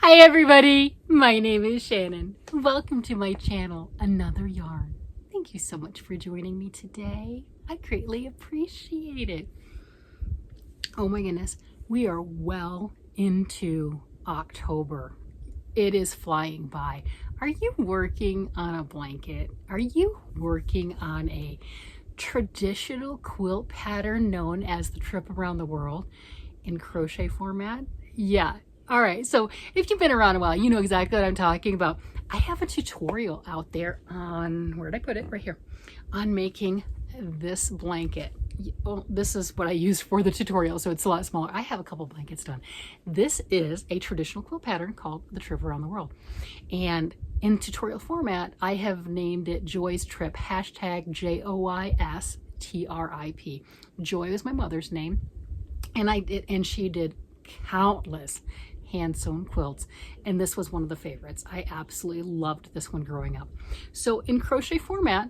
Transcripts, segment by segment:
Hi everybody, my name is Shannon. Welcome to my channel, Another Yarn. Thank you so much for joining me today. I greatly appreciate it. Oh my goodness, we are well into October. It is flying by. Are you working on a blanket? Are you working on a traditional quilt pattern known as the Trip Around the World in crochet format? Yeah. All right, so if you've been around a while, you know exactly what I'm talking about. I have a tutorial out there on, where did I put it? Right here, on making this blanket. Well, this is what I use for the tutorial, so it's a lot smaller. I have a couple blankets done. This is a traditional quilt pattern called the Trip Around the World. And in tutorial format, I have named it Joy's Trip, hashtag JOYSTRIP. Joy is my mother's name, and she did countless hand-sewn quilts, and this was one of the favorites. I absolutely loved this one growing up. So in crochet format,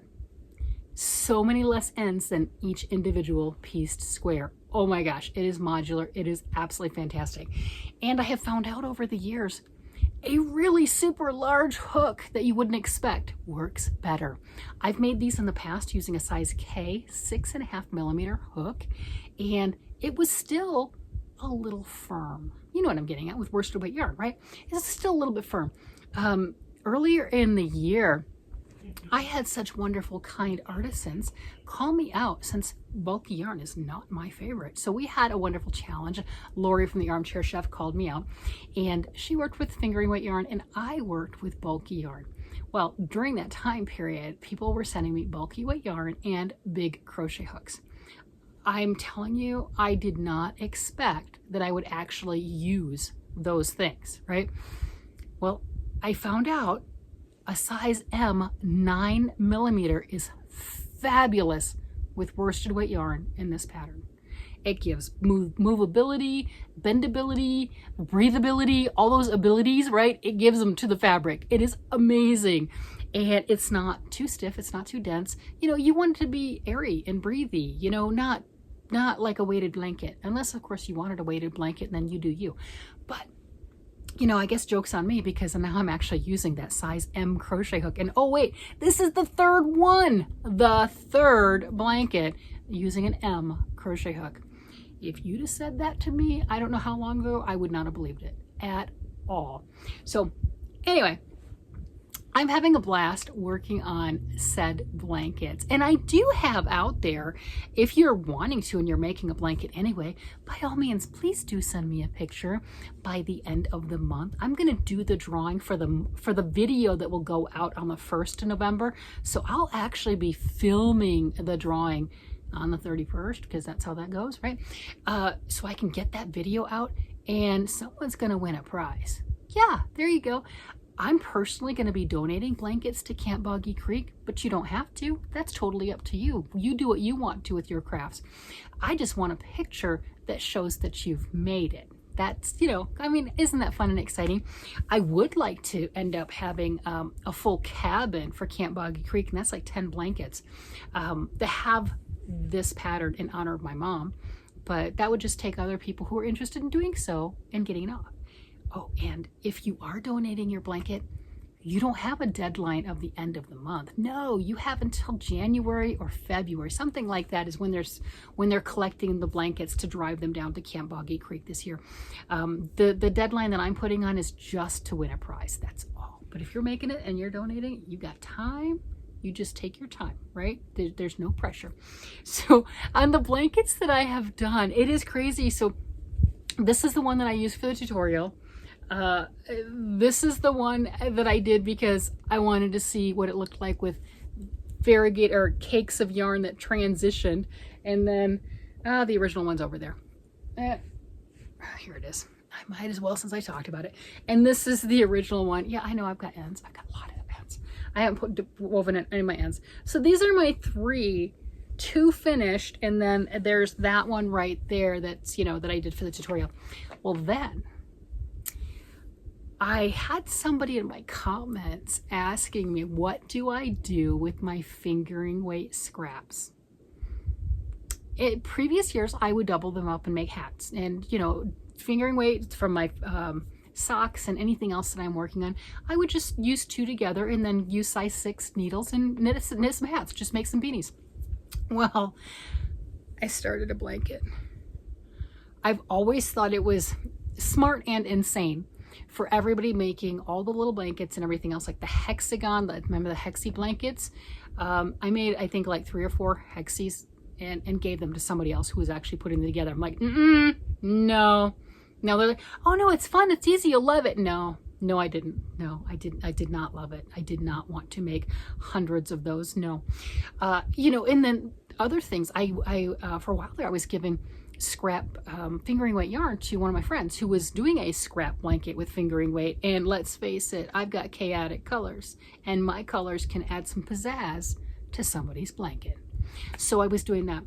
so many less ends than each individual pieced square. Oh my gosh, it is modular. It is absolutely fantastic. And I have found out over the years, a really super large hook that you wouldn't expect works better. I've made these in the past using a size K 6.5mm hook, and it was still a little firm. You know what I'm getting at with worsted weight yarn, right? It's still a little bit firm. Earlier in the year, I had such wonderful, kind artisans call me out, since bulky yarn is not my favorite. So we had a wonderful challenge. Lori from the Armchair Chef called me out, and she worked with fingering weight yarn, and I worked with bulky yarn. Well, during that time period, people were sending me bulky weight yarn and big crochet hooks. I'm telling you, I did not expect that I would actually use those things, right? Well, I found out a size M 9mm is fabulous with worsted weight yarn in this pattern. It gives movability, bendability, breathability, all those abilities, right? It gives them to the fabric. It is amazing. And it's not too stiff, it's not too dense. You know, you want it to be airy and breathy, you know, not like a weighted blanket, unless of course you wanted a weighted blanket, and then you do you. But you know, I guess joke's on me, because now I'm actually using that size M crochet hook. And oh wait, this is the third one, the third blanket using an M crochet hook. If you'd have said that to me, I don't know how long ago, I would not have believed it at all. So anyway, I'm having a blast working on said blankets. And I do have out there, if you're wanting to and you're making a blanket anyway, by all means, please do send me a picture by the end of the month. I'm going to do the drawing for the video that will go out on the 1st of November. So I'll actually be filming the drawing on the 31st, because that's how that goes, right? So I can get that video out, and someone's going to win a prize. Yeah, there you go. I'm personally going to be donating blankets to Camp Boggy Creek, but you don't have to. That's totally up to you. You do what you want to with your crafts. I just want a picture that shows that you've made it. That's, you know, I mean, isn't that fun and exciting? I would like to end up having a full cabin for Camp Boggy Creek, and that's like 10 blankets, to have this pattern in honor of my mom. But that would just take other people who are interested in doing so and getting it off. Oh, and if you are donating your blanket, you don't have a deadline of the end of the month. No, you have until January or February, something like that is when they're collecting the blankets to drive them down to Camp Boggy Creek this year. The deadline that I'm putting on is just to win a prize. That's all. But if you're making it and you're donating, you got time. You just take your time, right? There's no pressure. So on the blankets that I have done, it is crazy. So this is the one that I used for the tutorial. This is the one that I did because I wanted to see what it looked like with variegated or cakes of yarn that transitioned. And then the original one's over there. Here it is. I might as well, since I talked about it. And this is the original one. Yeah, I know I've got ends. I've got a lot of ends. I haven't woven it in my ends. So these are my two finished, and then there's that one right there that's, you know, that I did for the tutorial. Well, then I had somebody in my comments asking me, what do I do with my fingering weight scraps? In previous years, I would double them up and make hats. And, you know, fingering weight from my socks and anything else that I'm working on, I would just use 2 together and then use size 6 needles and knit some hats, just make some beanies. Well, I started a blanket. I've always thought it was smart and insane for everybody making all the little blankets and everything else, like the hexagon, remember the hexie blankets? I made, I think, like 3 or 4 hexies and gave them to somebody else who was actually putting them together. I'm like, no. Now they're like, oh no, it's fun, it's easy, you'll love it. No, I didn't. No, I did not love it. I did not want to make hundreds of those. No. You know, and then other things, I for a while there, I was giving scrap fingering weight yarn to one of my friends who was doing a scrap blanket with fingering weight. And let's face it, I've got chaotic colors, and my colors can add some pizzazz to somebody's blanket. So I was doing that.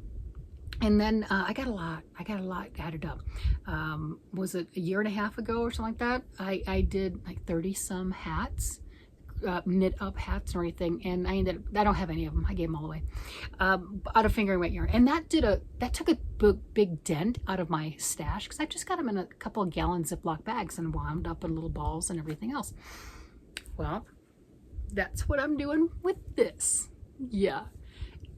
And then I got a lot added up. Was it a year and a half ago or something like that? I did like 30 some hats, knit up hats and everything. And I don't have any of them. I gave them all away, out of fingering weight yarn. And that took a big dent out of my stash, because I just got them in a couple of gallon Ziploc bags and wound up in little balls and everything else. Well, that's what I'm doing with this. Yeah.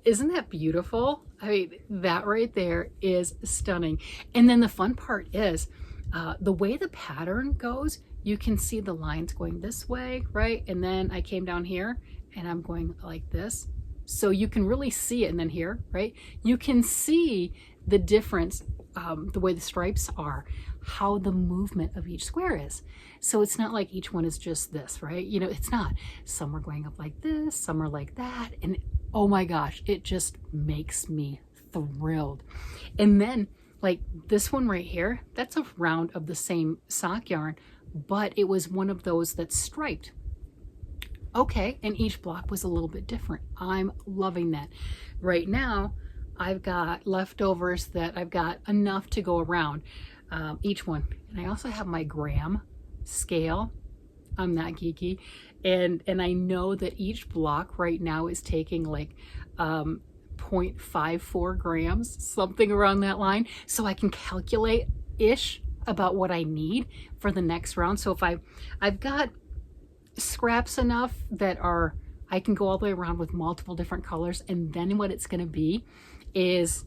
Isn't that beautiful? I mean, that right there is stunning. And then the fun part is the way the pattern goes, you can see the lines going this way, right? And then I came down here and I'm going like this. So you can really see it. And then here, right? You can see the difference, the way the stripes are, how the movement of each square is. So it's not like each one is just this, right? You know, it's not. Some are going up like this, some are like that. And oh my gosh, it just makes me thrilled. And then like this one right here, that's a round of the same sock yarn, but it was one of those that's striped. Okay, and each block was a little bit different. I'm loving that. Right now, I've got leftovers that I've got enough to go around each one. And I also have my gram scale. I'm that geeky. And I know that each block right now is taking like 0.54 grams, something around that line. So I can calculate-ish about what I need for the next round. So if I've got scraps enough that I can go all the way around with multiple different colors, and then what it's going to be is,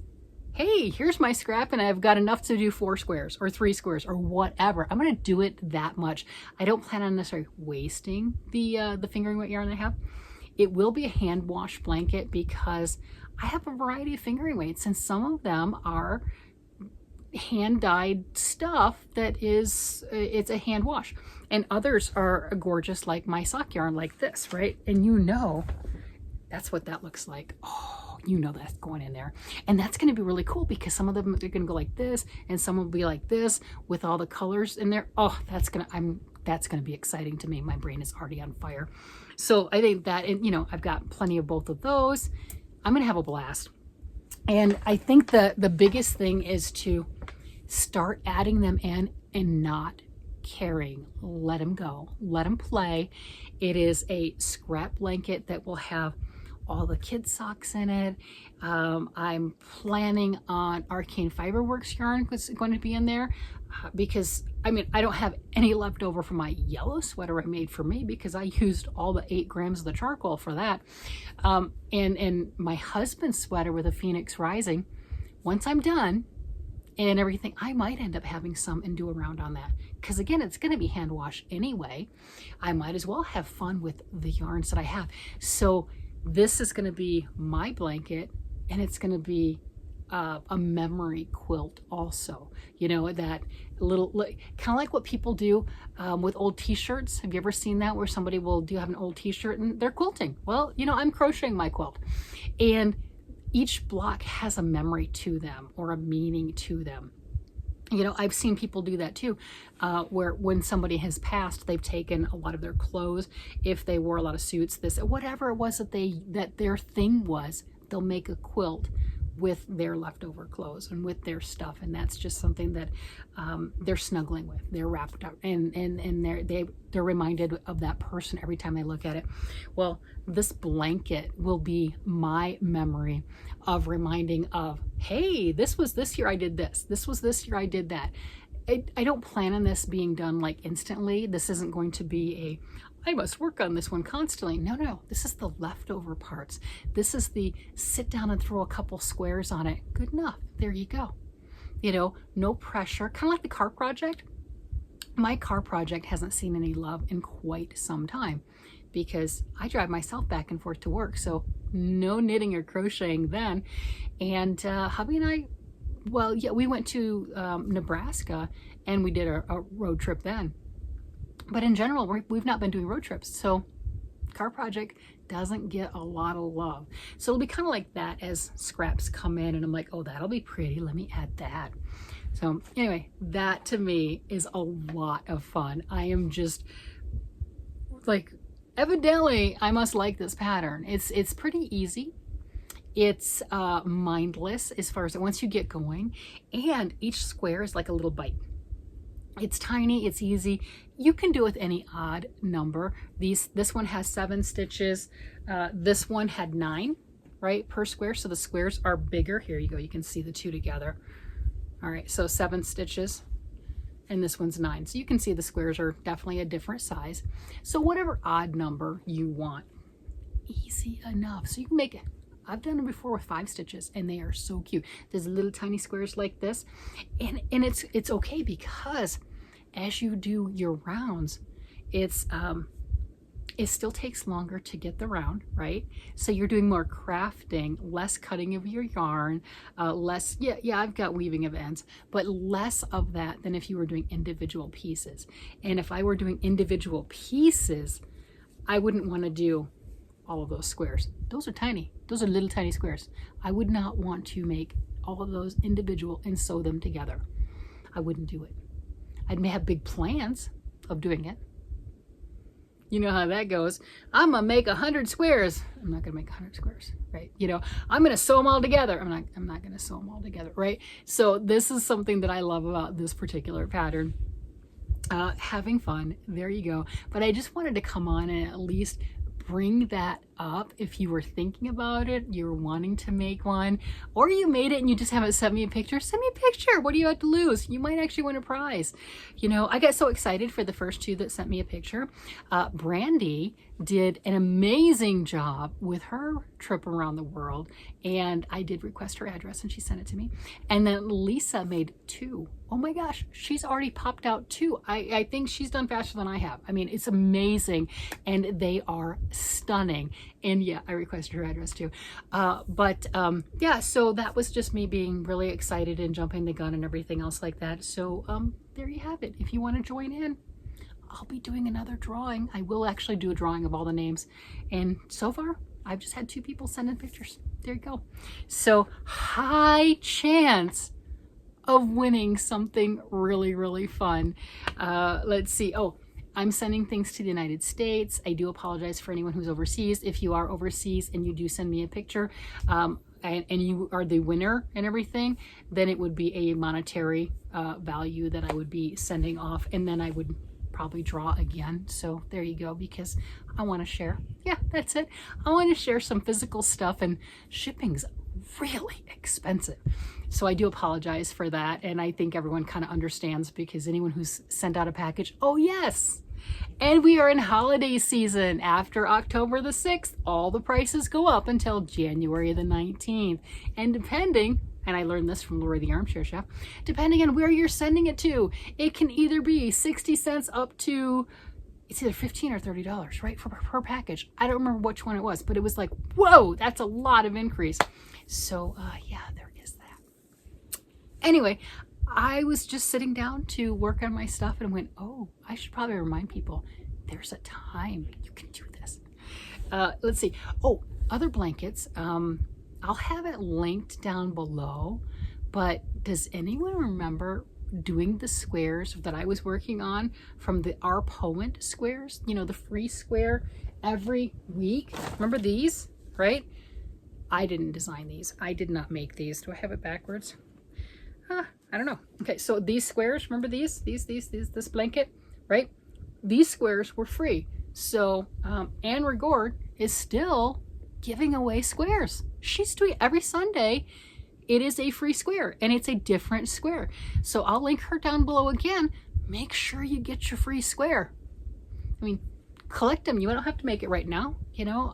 hey, here's my scrap and I've got enough to do 4 squares or 3 squares or whatever. I'm going to do it that much. I don't plan on necessarily wasting the fingering weight yarn I have. It will be a hand wash blanket because I have a variety of fingering weights, and some of them are hand dyed stuff that it's a hand wash, and others are gorgeous, like my sock yarn like this, right? And you know, that's what that looks like. Oh, you know that's going in there. And that's going to be really cool because some of them are going to go like this and some will be like this with all the colors in there. Oh, that's going to be exciting to me. My brain is already on fire. So I think that, and you know, I've got plenty of both of those. I'm going to have a blast. And I think the biggest thing is to start adding them in and not caring. Let them go. Let them play. It is a scrap blanket that will have all the kids' socks in it. I'm planning on Arcane Fiberworks yarn was going to be in there because, I mean, I don't have any left over from my yellow sweater I made for me because I used all the 8 grams of the charcoal for that. And my husband's sweater with a Phoenix Rising, once I'm done and everything, I might end up having some and do a round on that. Because again, it's going to be hand washed anyway. I might as well have fun with the yarns that I have. So this is going to be my blanket, and it's going to be a memory quilt also. You know, that little, kind of like what people do with old t-shirts. Have you ever seen that, where somebody will have an old t-shirt and they're quilting? Well, you know, I'm crocheting my quilt. And each block has a memory to them or a meaning to them. You know, I've seen people do that too, where when somebody has passed, they've taken a lot of their clothes, if they wore a lot of suits, this, whatever it was that their thing was, they'll make a quilt with their leftover clothes and with their stuff. And that's just something that they're snuggling with, they're wrapped up, and they're reminded of that person every time they look at it. Well, this blanket will be my memory of reminding of, hey, this was this year I did this. This was this year I did that. I don't plan on this being done like instantly. This isn't going to be I must work on this one constantly. No, no, this is the leftover parts. This is the sit down and throw a couple squares on it. Good enough. There you go. You know, no pressure. Kind of like the car project. My car project hasn't seen any love in quite some time because I drive myself back and forth to work. So no knitting or crocheting then. And hubby and I, well, yeah, we went to Nebraska and we did a road trip then. But in general, we've not been doing road trips. So car project doesn't get a lot of love. So it'll be kind of like that as scraps come in and I'm like, oh, that'll be pretty. Let me add that. So anyway, that to me is a lot of fun. I am just like, evidently I must like this pattern. It's pretty easy. It's mindless as far as once you get going, and each square is like a little bite. It's tiny, it's easy. You can do it with any odd number. This one has 7 stitches. This one had 9, right, per square. So the squares are bigger. Here you go. You can see the two together. All right, so 7 stitches, and this one's 9. So you can see the squares are definitely a different size. So whatever odd number you want, easy enough. So you can make it. I've done it before with 5 stitches and they are so cute. There's little tiny squares like this, and it's okay because as you do your rounds, it still takes longer to get the round, right? So you're doing more crafting, less cutting of your yarn, less, yeah, I've got weaving of ends, but less of that than if you were doing individual pieces. And if I were doing individual pieces, I wouldn't want to do all of those squares. Those are tiny. Those are little tiny squares. I would not want to make all of those individual and sew them together. I wouldn't do it. I may have big plans of doing it. You know how that goes. I'm gonna make 100 squares. I'm not gonna make 100 squares, right? You know, I'm gonna sew them all together. I'm not gonna sew them all together, right? So this is something that I love about this particular pattern. Having fun, there you go. But I just wanted to come on and at least bring that up. If you were thinking about it, you're wanting to make one, or you made it and you just haven't sent me a picture, send me a picture. What do you have to lose? You might actually win a prize. You know, I got so excited for the first 2 that sent me a picture. Brandy did an amazing job with her trip around the world, and I did request her address and she sent it to me. And then Lisa made 2. Oh my gosh, she's already popped out 2. I think she's done faster than I have. I mean, it's amazing, and they are stunning. And yeah, I requested her address too. Yeah, so that was just me being really excited and jumping the gun and everything else like that. So there you have it. If you want to join in, I'll be doing another drawing. I will actually do a drawing of all the names. And so far, I've just had 2 people send in pictures. There you go. So high chance of winning something really, really fun. Let's see. Oh, I'm sending things to the United States. I do apologize for anyone who's overseas. If you are overseas and you do send me a picture and you are the winner and everything, then it would be a monetary value that I would be sending off, and then I would probably draw again. So there you go, because I want to share. Yeah, that's it. I want to share some physical stuff, and shipping's really expensive. So I do apologize for that, and I think everyone kind of understands, because anyone who's sent out a package, oh yes. And we are in holiday season. After October the 6th, all the prices go up until January the 19th. And depending, and I learned this from Laura the Armchair Chef, depending on where you're sending it to, it can either be 60 cents up to, it's either $15 or $30, right, for per package. I don't remember which one it was, but it was like, whoa, that's a lot of increase. So yeah, there is that. Anyway, I was just sitting down to work on my stuff and went, oh, I should probably remind people there's a time you can do this. Let's see. Oh, other blankets. I'll have it linked down below, but does anyone remember doing the squares that I was working on from the Our Poet squares? You know, the free square every week. Remember these, right? I didn't design these. I did not make these. Do I have it backwards? I don't know. Okay, so these squares, remember these, this blanket, right? These squares were free. So Anne Regord is still giving away squares. She's doing every Sunday. it is a free square and it's a different square. So I'll link her down below again. Make sure you get your free square. I mean, collect them. You don't have to make it right now. You know,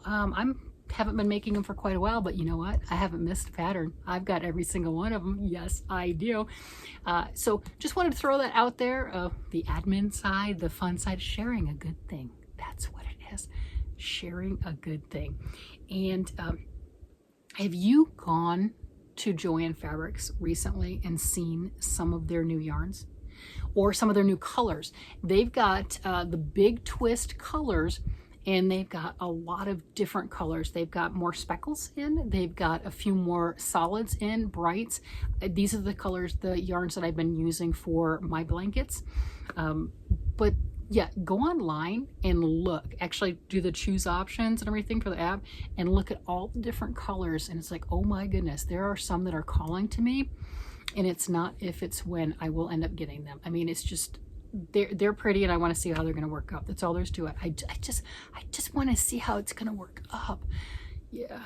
haven't been making them for quite a while, but you know what? I haven't missed a pattern. I've got every single one of them. Yes, I do. So just wanted to throw that out there. The admin side, the fun side, sharing a good thing. That's what it is. Sharing a good thing. And have you gone to Joann Fabrics recently and seen some of their new yarns or some of their new colors? They've got the big twist colors, and they've got a lot of different colors. They've got more speckles in, they've got a few more solids in, brights. These are the colors, the yarns that I've been using for my blankets. But yeah, go online and look, actually do the choose options and everything for the app and look at all the different colors. And it's like, oh my goodness, there are some that are calling to me, and it's not if, it's when I will end up getting them. I mean, it's just, they're pretty, and I want to see how they're going to work up. That's all there's to it. I just want to see how it's going to work up. Yeah,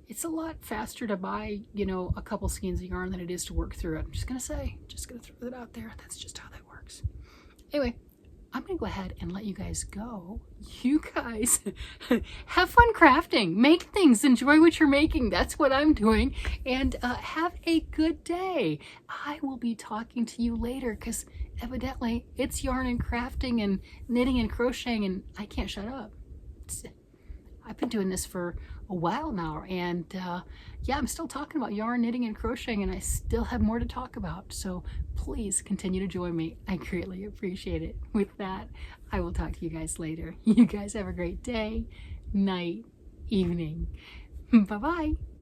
it's a lot faster to buy, you know, a couple skeins of yarn than it is to work through it. I'm just going to say, just going to throw that out there. That's just how that works. Anyway, I'm going to go ahead and let you guys go. You guys have fun crafting, make things, enjoy what you're making. That's what I'm doing. And have a good day. I will be talking to you later because evidently it's yarn and crafting and knitting and crocheting, and I can't shut up. I've been doing this for a while now, and yeah, I'm still talking about yarn, knitting, and crocheting, and I still have more to talk about. So please continue to join me. I greatly appreciate it. With that, I will talk to you guys later. You guys have a great day, night, evening. Bye-bye.